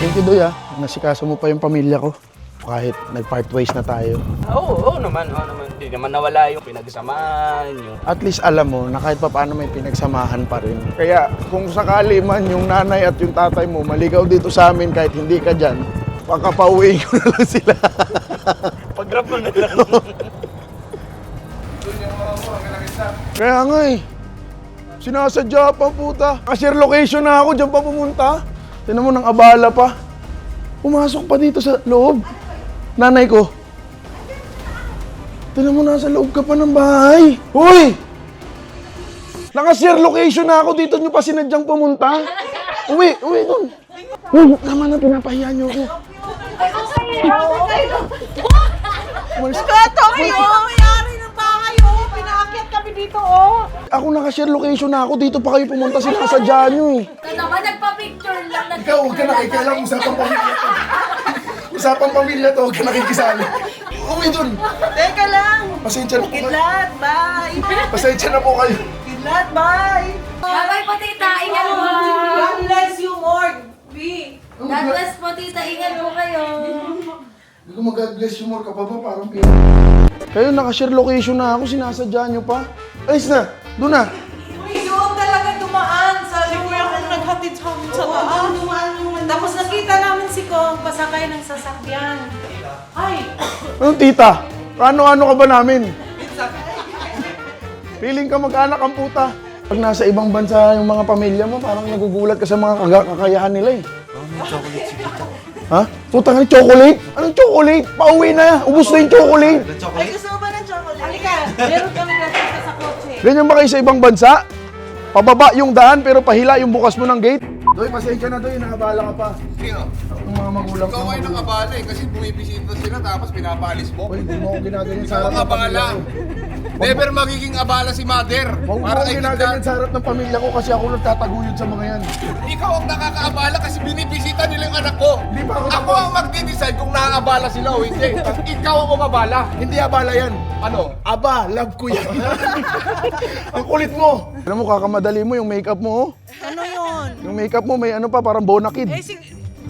Thank you, Doy, ah. Nasikaso mo pa yung pamilya ko. Kahit nag-part ways na tayo. Oo naman. Hindi naman nawala yung pinagsamahan yung... At least alam mo na kahit paano may pinagsamahan pa rin. Kaya kung sakali man yung nanay at yung tatay mo maligaw dito sa amin kahit hindi ka dyan, pakapauwiin ko na lang sila. Pag-grab mo na lang. Kaya nga eh. Sinasadya pa puta. Kasi location na ako, dyan pa pumunta. Tinan mo nang abala pa. Pumasok pa dito sa loob. Nanay ko. Tinan mo, nasa loob ka pa ng bahay. Hoy! Naka-share location na ako. Dito nyo pa sinadyang pumunta. Uwi dun. Uy, tama na, pinapahiya nyo ako. Nagkataon kayo! Mayari ng bahay, oh! Pinaakyat kami dito, oh! Ako naka-share location na ako. Dito pa kayo pumunta, sinasadya nyo eh. Ito naman, nagpa-picture lang. Ikaw, huwag ka nakikialam. Usapang pamilya to. Usapang pamilya to, huwag ka nakikisali. Uwi dun. Teka lang! Pasensya na po kayo. Kidlat, bye! Pasensya na po kayo. Kidlat, bye! Bye-bye po, tita. Ingat po. God bless you more, B! God bless po, tita. Ingat po kayo. Hindi ko mag-God bless you more ka pa ba? Parang pira. Kayo, naka-share location na ako. Sinasadya nyo pa. Ayos na. Doon na. Yun talaga dumaan sa kuya kong naghatid sa amin sa daan. Tapos nakita namin si Kong pasakay ng sasakyan. Ay! Anong tita? Ano-ano ka ba namin? Feeling ka mag-anak ang puta. Pag nasa ibang bansa yung mga pamilya mo, parang nagugulat ka sa mga kakayahan nila eh. Chocolate si Tita. Ha? Puta nga, chocolate? Anong chocolate? Pauwi na. Ubus na yung chocolate. Ay, gusto mo ba ng chocolate? Halika, meron kami natin sa kotse. Ganyan ba kayo sa ibang bansa? Pababa yung daan pero pahila yung bukas mo ng gate? Doy, pasensya na Doy. Nakabala ka pa. Sino? Yung mga magulang Ikaw ay nakabala eh, kasi bumibisita sila tapos pinapaalis mo. Uy, hindi mo ako ginaganyan sa Ikaw harap ang ng pamilya abala. ko. Never magiging abala si mother. Huwag mo Para ako kay ginaganyan Tita. sa harap ng pamilya ko kasi ako nagtataguyod sa mga yan. Ikaw ang nakakaabala kasi binibisita nila yung anak ko. Hindi pa ako Ako ang magdi-decide kung nakakabala sila o hindi. Ikaw ang umabala. Hindi abala yan. Ano? Aba, love ko yan. Ang kulit mo. Alam mo, kakamadali mo yung makeup mo. Oh. Ano yun? Yung makeup mo may ano pa, parang bonakid.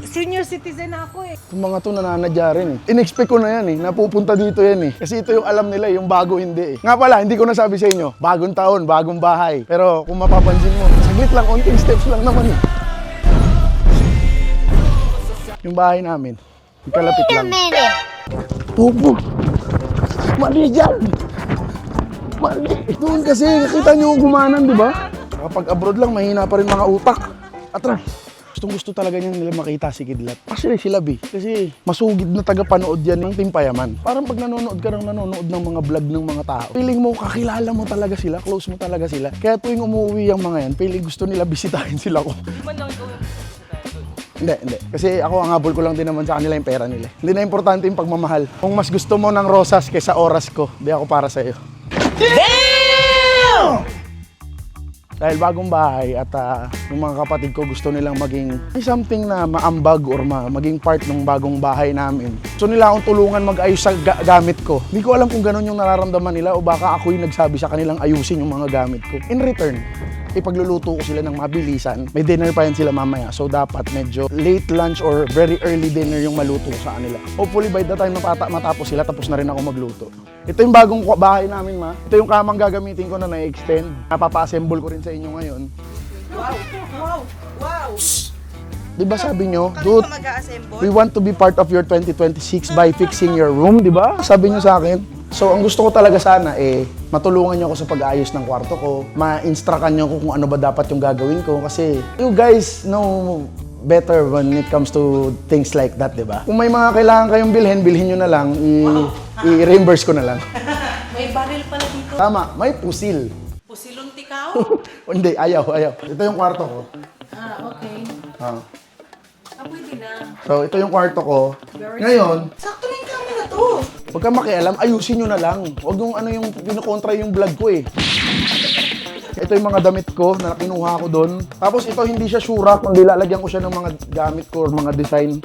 Senior citizen ako eh. Yung mga to nananadya rin eh. In-expect ko na yan eh. Napupunta dito yan eh. Kasi ito yung alam nila, yung bago hindi eh. Nga pala, hindi ko nasabi sa inyo. Bagong taon, bagong bahay. Pero kung mapapansin mo, saglit lang, onting steps lang naman eh. Yung bahay namin. Yung kalapit lang. Pupo! Mali dyan! Mali! Doon kasi, nakita nyo yung gumanan, di ba? Kapag abroad lang, mahina pa rin mga utak. Atras! Gustong-gusto talaga nila makita si Kidlat. Actually, sila B. Kasi masugid na tagapanood yan ng Team Payaman. Parang pag nanonood ka ng ng mga vlog ng mga tao, feeling mo, kakilala mo talaga sila, close mo talaga sila. Kaya tuwing umuwi yung mga yan, feeling gusto nila bisitahin sila ko. Hindi. Kasi ako ang habol ko lang din naman sa kanila yung pera nila. Hindi na importante yung pagmamahal. Kung mas gusto mo ng rosas kaysa oras ko, di ako para sa'yo. Damn! Dahil bagong bahay at yung mga kapatid ko gusto nilang maging may something na maambag or maging part ng bagong bahay namin. Gusto nila akong tulungan mag-ayos sa gamit ko. Hindi ko alam kung ganun yung nararamdaman nila o baka ako yung nagsabi sa kanilang ayusin yung mga gamit ko. In return, ipagluluto ko sila ng mabilisan. May dinner pa yan sila mamaya. So dapat medyo late lunch or very early dinner yung maluto sa kanila. Hopefully by the time matapos sila, tapos na rin ako magluto. Ito yung bagong bahay namin, ma. Ito yung kamang gagamitin ko na na-extend. Napapa-assemble ko rin sa inyo ngayon. Wow! Di ba sabi nyo, dude, mag-a-assemble? we want to be part of your 2026 by fixing your room, di ba? Sabi nyo sa akin. So, ang gusto ko talaga sana matulungan nyo ako sa pag-aayos ng kwarto ko, ma-instructan nyo ko kung ano ba dapat yung gagawin ko kasi you guys know better when it comes to things like that, di ba? Kung may mga kailangan kayong bilhin nyo na lang, i-reimburse ko na lang. May baril pala dito. Tama, may pusil. Pusilong tikaw? Hindi, ayaw. Ito yung kwarto ko. Okay. Pwede na. So, ito yung kwarto ko. Ngayon, Sakto na yung camera to. huwag kang makialam, ayusin nyo na lang. Huwag yung pinukontra yung vlog ko eh. Ito yung mga damit ko na kinuha ko doon. Tapos ito hindi siya shura, kundi lalagyan ko siya ng mga gamit ko or mga design.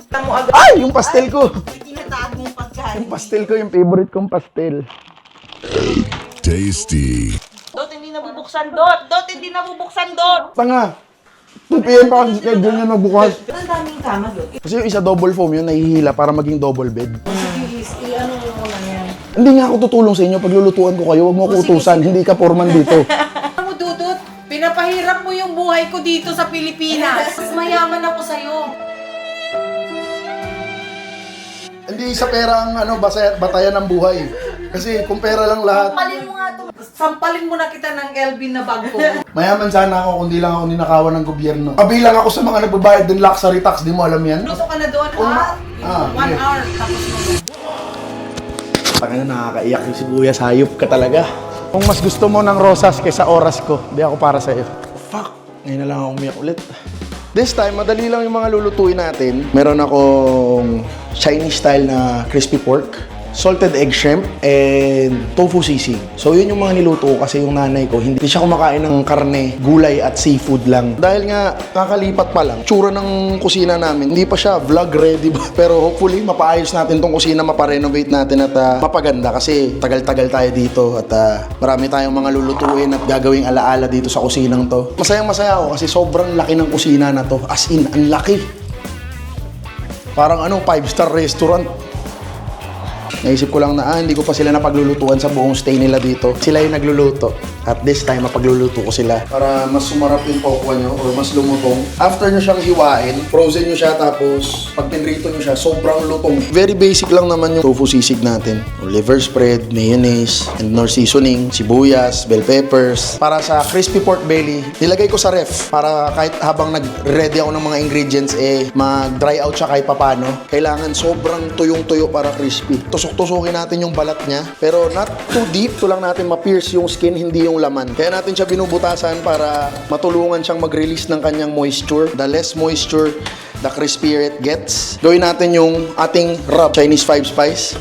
Ay! Yung pastel ko! Tinatago mong pagkain. Yung pastel ko, yung favorite kong pastel. Tasty. Dot, hindi nabubuksan, Dot! Dot, hindi nabubuksan, Dot! Tanga! 2 p.m. pa ang schedule niya na bukas. Ang daming kama doon. Kasi yung isa double foam yun, nahihila para maging double bed. Sige, ano mo lang yan. Hindi nga ako tutulong sa inyo, paglulutuan ko kayo, huwag mo ko utusan, hindi ka foreman dito. Ano mo, Dudut? Pinapahirap mo yung buhay ko dito sa Pilipinas. Mas mayaman ako sa'yo. Hindi sa pera ang batayan ng buhay. Kasi kung pera lang lahat, Palin mo nga ito. Sampalin mo na kita ng Elvin na bag ko. mayaman sana ako kung di lang ako ninakawan ng gobyerno. Kabilang ako sa mga nagbabayad ng luxury tax, di mo alam yan? Luto ka na doon, Ah, 1 yeah. hour, tapos mo. Taka na nakakaiyak yung sibuyas, hayop ka talaga. Kung mas gusto mo ng rosas kaysa oras ko, di ako para sa'yo. Fuck, ngayon na lang ako umiyak ulit. This time, madali lang yung mga lulutuin natin. Meron akong Chinese style na crispy pork, salted egg shrimp, and tofu sisig. So yun yung mga niluto ko kasi yung nanay ko, hindi siya kumakain ng karne, gulay at seafood lang. Dahil nga, kakalipat pa lang, tsura ng kusina namin, hindi pa siya vlog ready ba? Pero hopefully, mapaayos natin tong kusina, maparenovate natin at mapaganda kasi tagal-tagal tayo dito at marami tayong mga lulutuin at gagawing alaala dito sa kusinang to. Masayang-masaya ako kasi sobrang laki ng kusina na to. As in, ang laki. Parang 5-star restaurant. Naisip ko lang na hindi ko pa sila napaglulutuan sa buong stay nila dito. Sila yung nagluluto. At this time, mapagluluto ko sila. Para mas sumarap yung tokwa nyo or mas lumutong. After nyo siyang hiwain, frozen nyo siya tapos pag pinrito nyo siya, sobrang lutong. Very basic lang naman yung tofu sisig natin. Liver spread, mayonnaise, and nor seasoning, sibuyas, bell peppers. Para sa crispy pork belly, nilagay ko sa ref para kahit habang nag-ready ako ng mga ingredients, mag-dry out siya kahit papano. Kailangan sobrang tuyong-tuyo para crispy. Tusok-tusukin natin yung balat niya, pero not too deep. Ito lang natin ma-pierce yung skin, hindi yung laman. Kaya natin siya binubutasan para matulungan siyang mag-release ng kanyang moisture. The less moisture, the crispier it gets. Gawin natin yung ating rub, Chinese 5 spice,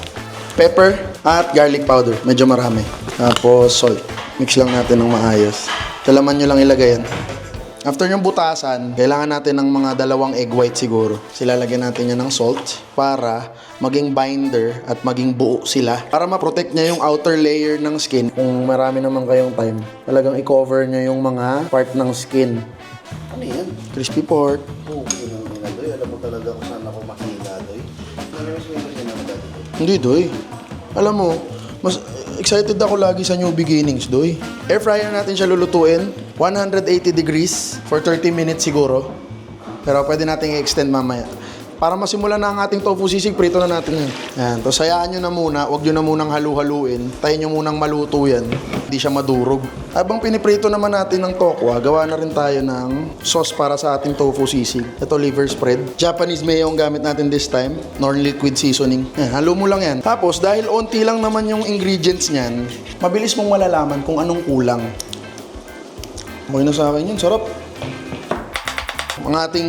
pepper, at garlic powder. Medyo marami. Tapos salt. Mix lang natin ng maayos. Kalaman nyo lang ilagay yan. After yung butasan, kailangan natin ng mga 2 egg white siguro. Silalagyan natin yan ng salt para maging binder at maging buo sila. Para ma-protect niya yung outer layer ng skin. Kung marami naman kayong time, talagang i-cover niya yung mga part ng skin. Ano yan? Crispy pork. Alam mo talaga kung saan ako makina, Doy. Hindi, Doy. Alam mo, mas excited ako lagi sa new beginnings, Doy. Air fryer natin siya lulutuin. 180 degrees for 30 minutes siguro. Pero pwede natin i-extend mamaya. Para masimulan na ang ating tofu sisig, prito na natin yan. Yan. Tapos hayaan nyo na muna, huwag nyo na munang halu-haluin. Tayin nyo munang maluto yan. Hindi siya madurog. Habang piniprito naman natin ng tokwa, gawa na rin tayo ng sauce para sa ating tofu sisig. Ito liver spread. Japanese mayo ang gamit natin this time. Nor liquid seasoning. Yan, halo mo lang yan. Tapos dahil onti lang naman yung ingredients niyan, mabilis mong malalaman kung anong kulang. Okay na sa akin yun, sarap. Ang ating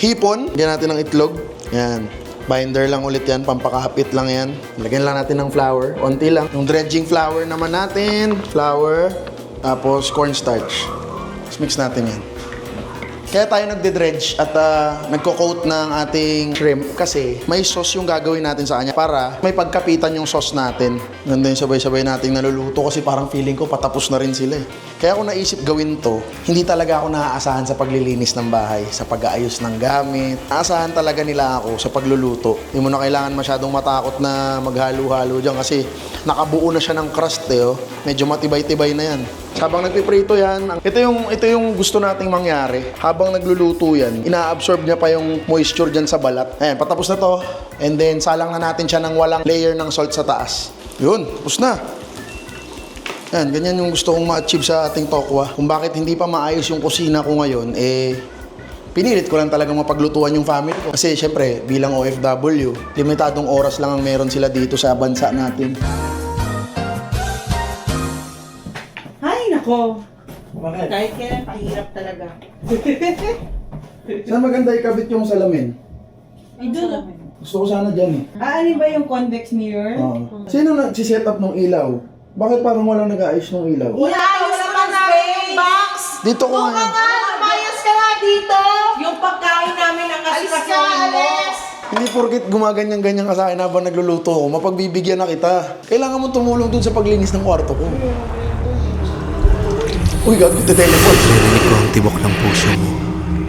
hipon, lagyan natin ng itlog. Yan. Binder lang ulit yan, pampakahapit lang yan. Lagyan lang natin ng flour, onti lang. Yung dredging flour naman natin, flour, tapos cornstarch. Tapos mix natin yan. Kaya tayo nagde-dredge at nagko-coat ng ating shrimp kasi may sauce yung gagawin natin sa kanya para may pagkapitan yung sauce natin. Ganda yung sabay-sabay nating naluluto kasi parang feeling ko patapos na rin sila eh. Kaya ako naisip gawin to, hindi talaga ako naaasahan sa paglilinis ng bahay, sa pag-aayos ng gamit. Naasahan talaga nila ako sa pagluluto. Hindi mo na kailangan masyadong matakot na maghalo-halo dyan kasi nakabuo na siya ng crust eh. Oh. Medyo matibay-tibay na yan. Habang nagpiprito yan, ito yung gusto nating mangyari. Habang nagluluto yan, ina-absorb niya pa yung moisture dyan sa balat. Ayan, patapos na to. And then, salang na natin siya ng walang layer ng salt sa taas. Yun, tapos na. Yan, ganyan yung gusto kong ma-achieve sa ating tokwa. Kung bakit hindi pa maayos yung kusina ko ngayon, pinilit ko lang talagang mapaglutuan yung family ko. Kasi syempre, bilang OFW, limitadong oras lang ang meron sila dito sa bansa natin. Ay, nako. Bakit? Kahit kailan, pahirap talaga. Saan maganda ikabit yung salamin? Ay, doon. Gusto ko sana dyan eh. Ano ba yung convex mirror? Sino nag-set up ng ilaw? Bakit parang walang nag-aayos ng ilaw? Inaayos pa namin yung box! Dito ko nga. Lumayas ka nga dito! Yung pagkain namin ang asikasuhin mo. Hindi porket gumaganyan-ganyan ka sa akin habang nagluluto ako, mapagbibigyan na kita. Kailangan mo tumulong dun sa paglinis ng kwarto ko. Uy, gago, teleport. Narinig ko ang tibok ng puso mo.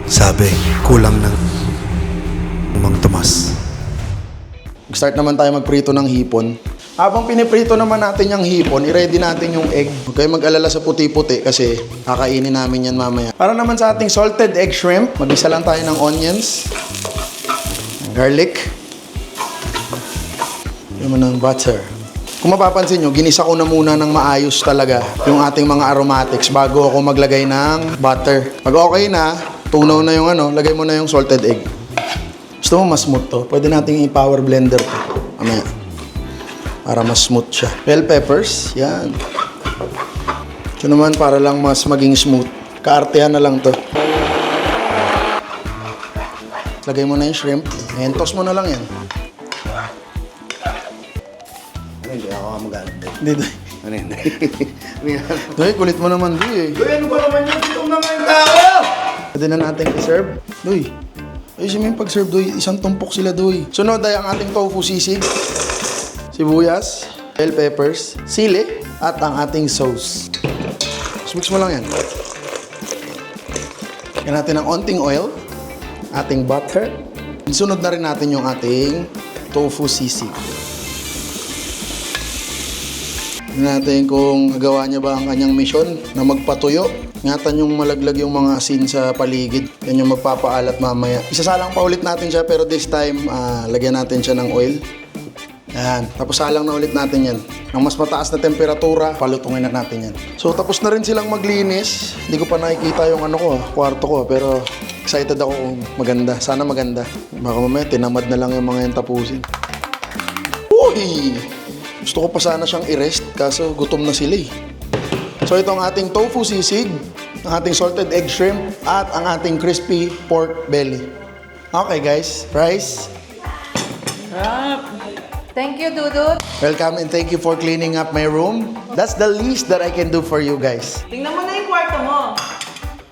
Sabi, kulang ng Mang Tomas. Start naman tayo magprito ng hipon. Habang piniprito naman natin yung hipon, i-ready natin yung egg. Huwag kayo mag-alala sa puti-puti kasi kakainin namin yan mamaya. Para naman sa ating salted egg shrimp, mag-isa lang tayo ng onions, garlic, naman ng butter. Kung mapapansin nyo, ginisa ko na muna ng maayos talaga yung ating mga aromatics bago ako maglagay ng butter. Pag okay na, tunaw na yung lagay mo na yung salted egg. Gusto mo mas smooth to? Pwede nating i-power blender to. Mamaya. Para mas smooth siya. Bell peppers, yan. Ito naman para lang mas maging smooth. Kaartehan na lang to. Lagay mo na yung shrimp. Ayan, toss mo na lang yan. Hindi ako magalit. Hindi, doy. Ano yan? Doy, kulit mo naman, doy. Uy, ano ba naman yun? Dito naman yung tao! Pwede na natin i-serve. Doy. Ayusin mo yung pag-serve, doy. Isang tumpok sila, doy. Sunod ay ang ating tofu sisig. Sibuyas, bell peppers, sili, at ang ating sauce. Mix mo lang yan. Lagyan natin ng onting oil, ating butter. Sunod na rin natin yung ating tofu sisig. Tingnan natin kung nagawa niya ba ang kanyang misyon na magpatuyo. Ingatan yung malaglag yung mga asin sa paligid. Yan yung magpapaalat mamaya. Isasalang pa ulit natin siya pero this time, lagyan natin siya ng oil. Yan. Tapos salang na ulit natin yan. Ang mas mataas na temperatura, palutungin na natin yan. So tapos na rin silang maglinis. Hindi ko pa nakikita yung kwarto ko. Pero excited ako kung maganda. Sana maganda. Baka mamaya tinamad na lang yung mga yan tapusin. Uy! Gusto ko pa sana siyang i-rest kaso gutom na sila eh. So ito ang ating tofu sisig, ang ating salted egg shrimp, at ang ating crispy pork belly. Okay guys, rice. Thank you, Dudut. Welcome and thank you for cleaning up my room. That's the least that I can do for you guys. Tingnan mo na yung kwarto mo.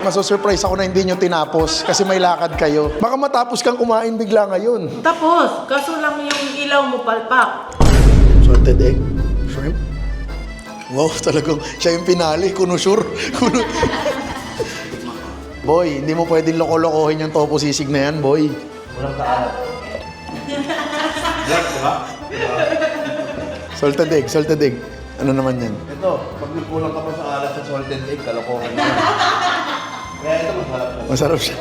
Maso-surprise ako na hindi nyo tinapos kasi may lakad kayo. Baka matapos kang kumain bigla ngayon. Tapos, kaso lang yung ilaw mo palpak. Salted egg, shrimp. Wow, talagang siya yung pinali. Kunusur. Boy, hindi mo pwedeng loko-lokohin yung tofu sisig na yan, boy. Walang kaalat. Black, di ba? Salted egg. Ano naman yan? Ito, pag nagkulang ka pa sa alat sa salted egg, kalokohan na. Kaya ito, masarap siya. Masarap siya.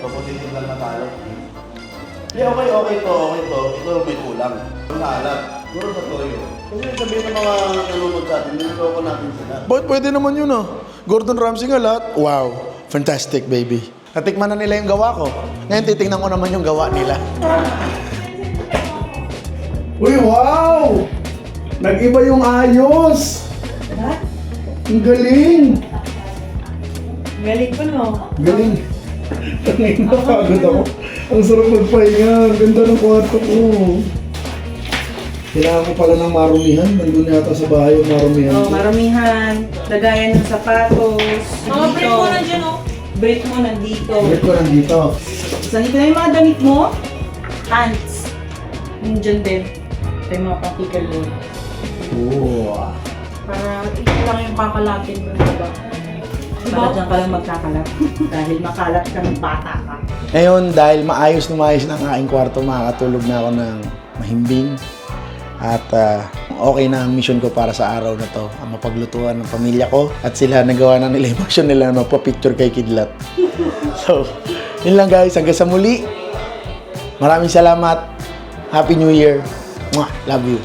Papositin lang na tayo. Okay to. Ito may kulang. Ang alat. Puro sa toyo. Kasi sabihin ng mga nalulog sa atin, niloloko natin sila. But pwede naman yun Gordon Ramsay nga lahat. Wow, fantastic baby. Natikman na nila yung gawa ko. Ngayon titingnan ko naman yung gawa nila. Uy, wow! Nag-iba yung ayos! Ang galing! Galing ko, no? Galing. Tangin na, pagod ako. Ang sarap magpahinga. Ang ganda ng kwarto ko. Kailangan ko pala ng marumihan. Nandun yata sa bahay yung marumihan. Oh, maramihan. Lagayan ng sapatos. Mga brief mo nandiyan, oh. Brief mo nandito. Bakit ko nandito? Saan dito na yung mga damit mo? Pants. Nandiyan din. Ito yung mga pang-pickle mo. Oo. Para ito lang yung kakalatin mo, diba? Para dyan ka lang magkakalat. Dahil makalat ka ng bata ka. Ngayon, dahil maayos na ang aking kwarto, makakatulog na ako ng mahimbing. At okay na ang mission ko para sa araw na to. Ang mapaglutuan ng pamilya ko. At sila nagawa na nila yung action nila na magpa-picture kay Kidlat. So, yun lang guys. Hanggang sa muli. Maraming salamat. Happy New Year. Mwah! Love you.